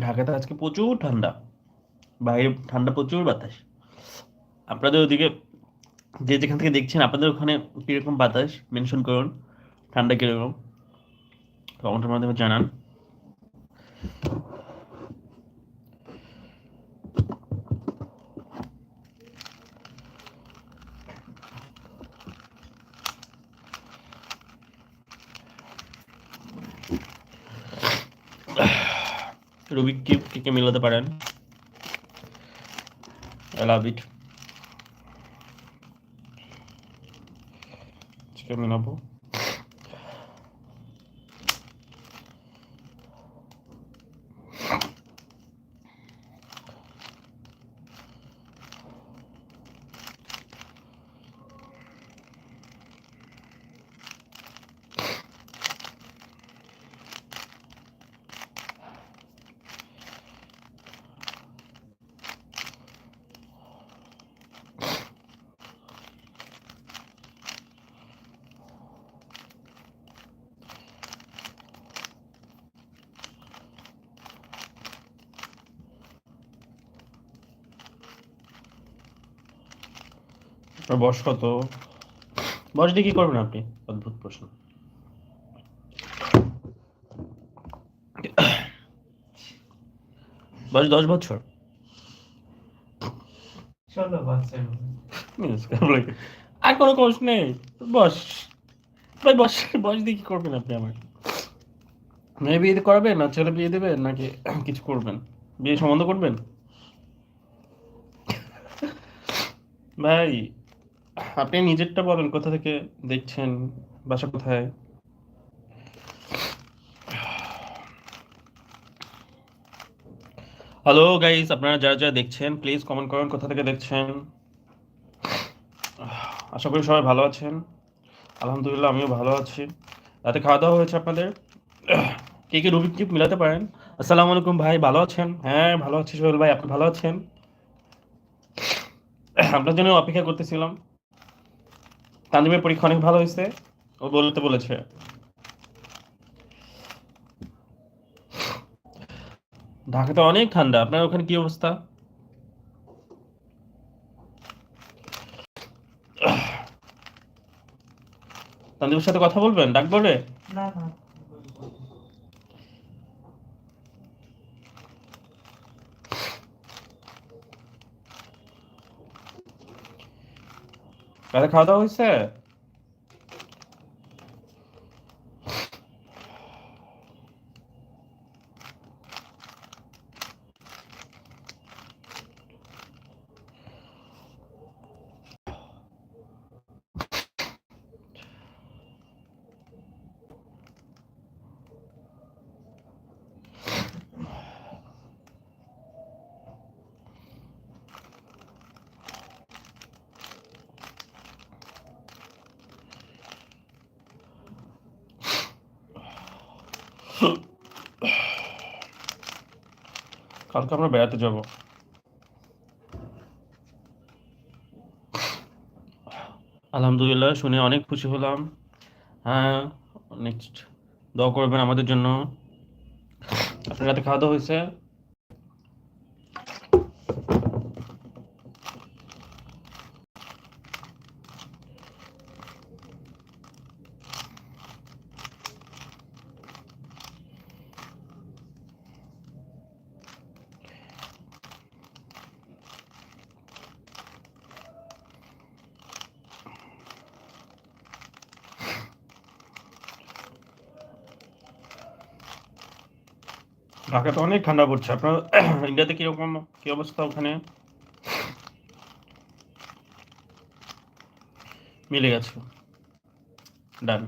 ঢাকাতে আজকে প্রচুর ঠান্ডা, বাইরে ঠান্ডা, প্রচুর বাতাস। আপনাদের ওদিকে যে যেখান থেকে দেখছেন, আপনাদের ওখানে কিরকম বাতাস মেনশন করুন, ঠান্ডা কিরকম কমেন্টের মাধ্যমে জানান। রুবিক কিউব কে মিলাতে পারেন, আই লাভ ইট। আজকে মিলাবো। আপনার বয়স কত? বয়স দিয়ে কি করবেন আপনি? অদ্ভুত প্রশ্ন। বয়স 10 বছর। চলো বাচ্চা আর কোনো কোর্স নেই। বয়স, ভাই বয়স, বয়স দিয়ে কি করবেন আপনি আমার? মেয়ে বিয়ে করাবেন, না ছেলে বিয়ে দেবেন, নাকি কিছু করবেন? বিয়ে সম্বন্ধ করবেন? ভাই আপনি নিজেরটা বলেন, কোথা থেকে দেখছেন, বাসা কোথায়? হ্যালো গাইস, আপনারা যারা যারা দেখছেন প্লিজ কমেন্ট করেন কোথা থেকে দেখছেন। আশা করি সবাই ভালো আছেন। আলহামদুলিল্লাহ আমিও ভালো আছি। রাতে খাওয়া দাওয়া হয়েছে আপনাদের? কে কে রুবিক কিউব মিলাতে পারেন? আসসালামু আলাইকুম ভাই, ভালো আছেন? হ্যাঁ ভালো আছি সোহেল ভাই, আপনি ভালো আছেন? আপনার জন্য অপেক্ষা করতেছিলাম। তানজিমের পরীক্ষা অনেক ভালো হয়েছে, ও বলতে বলেছে। ঢাকাতে অনেক ঠান্ডা, আপনার ওখানে কি অবস্থা? তানজিমের সাথে কথা বলবেন, ডাক বলে? না না রাতে খাওয়া দাওয়া হয়েছে? কালকে আমরা বেড়াতে যাব। আলহামদুলিল্লাহ, শুনে অনেক খুশি হলাম। হ্যাঁ, নেক্সট দোয়া করবেন আমাদের জন্য। আপনার রাতে খাওয়া দাওয়া হয়েছে? ঢাকাতে অনেক ঠান্ডা পড়ছে। আপনার ইন্ডিয়াতে কিরকম, কি অবস্থা ওখানে? মিলে গেছে, ডান।